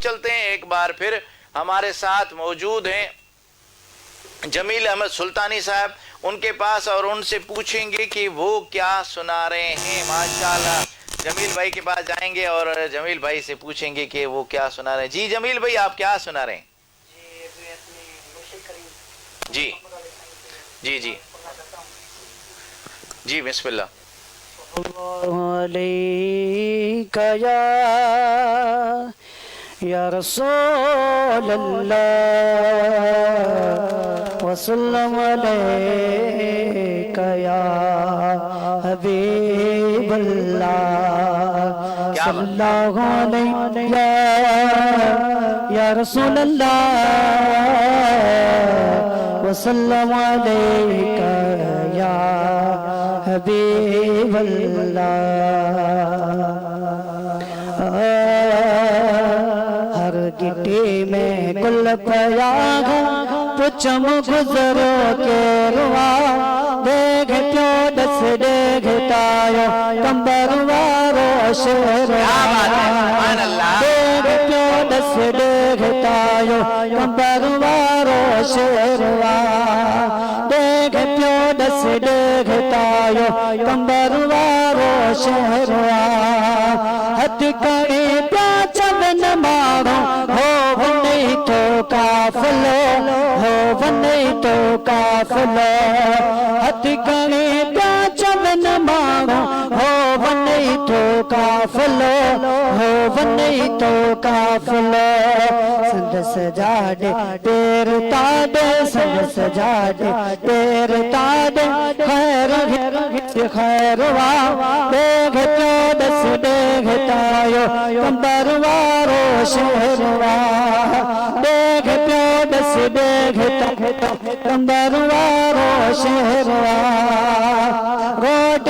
चलते हैं एक बार फिर। हमारे साथ मौजूद हैं जमील अहमद सुल्तानी साहब, उनके पास और उनसे पूछेंगे कि वो क्या सुना रहे हैं। माशाल्लाह, जमील भाई के पास जाएंगे और जमील भाई से पूछेंगे कि वो क्या सुना रहे हैं। जी जमील भाई, आप क्या सुना रहे हैं? जी जी जी जी बिस्मिल्लाह। या रसूल अल्लाह वसल्लम अलैका या हबीब अल्लाह सल्लल्लाहु अलैहि या रसूल अल्लाह वसल्लम अलैका या हबीब अल्लाह। हर गिट्टी में गुल पयाग पुचम गुजरो के रुआ देख प्यो दस देख तायो कंबर वारो शेरवा देख प्यो दस देख तायो कंबर वारो शेरवा देख प्यो दस देख तायो कंबर वारो शेरवा। हथ करे प्या चवन मारो हो नहीं तो काफलो हो नहीं तो काफलो। हथ करे प्या चवन मारो हो नहीं तो काफलो हो नहीं तो काफलो। संग सजाडे पैर ताडे संग सजाडे पैर ताडे खैर खैरवा देख तो दस देख तायो कंबर वारो शेरवा देख प्यो दस देख कंबर वारो शेरवा। रोड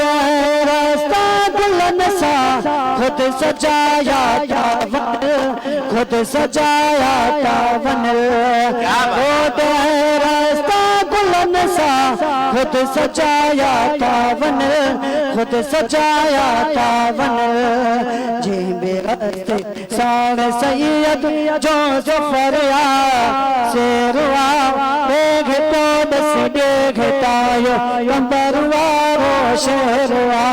रास्ता दुल्हन सा खुद सजाया तावन खुद सजाया तावन। रोड रास्ता दुल्हन सा खुद सजाया तावन खुद सजाया तावन। जी बेरस्ते सारे सैयद जो सफरिया शेरवा देख तो दस देख तायो कंबर वारो शेरवा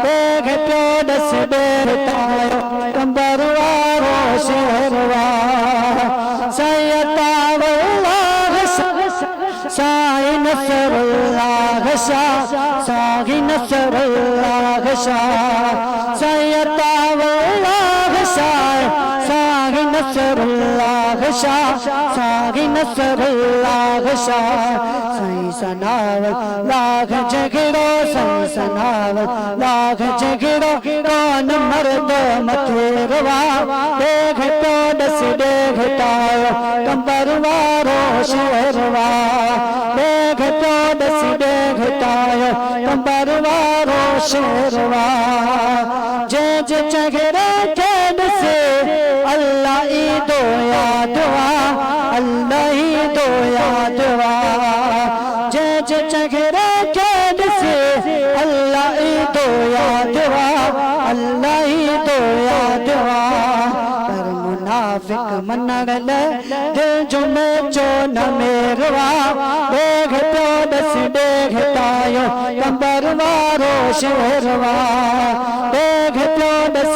देख तो दस देख तायो कंबर वारो शेरवा। सैयदावल्लाह साई नसरुल्लाह साही नसरुल्लाह सैयदावल्लाह साही नसरुल्लाह साही नसरुल्लाह साई सनावल लाख जगड़ो साई सनावल लाख जगड़ो कौन मर्द मथेरवा देख तो दस देख तायो कंबर वारो शेरवा देख तो दस देख तायो कंबर वारो शेरवा। जे जे चगड़े खेद से अल्लाह ही दो यादवा अल्लाह ही दो यादवा। जे जे चगड़े खेद से अल्लाह ही दो यादवा अल्लाह ही दो यादवा। पर मुनाफिक मनगल दिल जो में जो न मेरवा देख तो दस देख तायो कंबर वारो शेरवा देख तो दस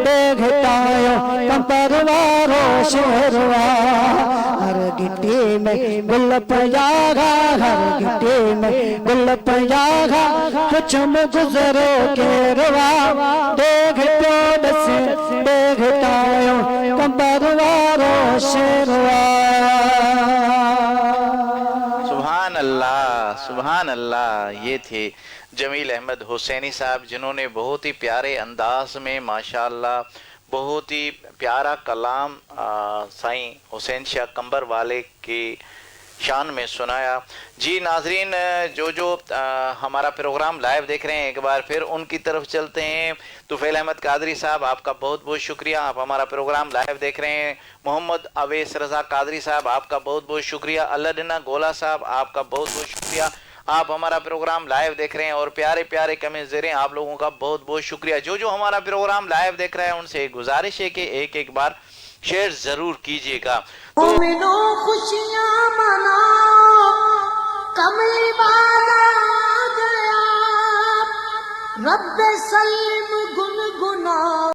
देख तायो कंबर वारो शेरवा। हर गिट्टी में गुल पयागा हर गिट्टी में गुल पयागा कुछ में गुजरो के रवा देख तो दस देख तायो कंबर वारो शेरवा। सुभान अल्लाह सुभान अल्लाह। ये थे जमील अहमद हुसैनी साहब, जिन्होंने बहुत ही प्यारे अंदाज में माशाअल्लाह बहुत ही प्यारा कलाम साईं हुसैन शाह कंबर वाले की शान में सुनाया। जी नाजरीन, जो हमारा प्रोग्राम लाइव देख रहे हैं एक बार फिर उनकी तरफ चलते हैं। तुफैल अहमद कादरी साहब, आपका बहुत बहुत शुक्रिया, आप हमारा प्रोग्राम लाइव देख रहे हैं। मोहम्मद अवेस रज़ा कादरी साहब, आपका बहुत बहुत शुक्रिया। अल्लादीना गोला साहब, आपका बहुत बहुत शुक्रिया, आप हमारा प्रोग्राम लाइव देख रहे हैं और प्यारे प्यारे कमेंट्स दे रहे हैं। आप लोगों का बहुत बहुत शुक्रिया। जो हमारा प्रोग्राम लाइव देख रहे हैं उनसे गुजारिश है कि एक बार शेयर ज़रूर कीजिएगा। मोमिनो खुशियाँ मनाओ, कमली वाला आ गया, रब्बे सल्लिम गुनगुनाओ।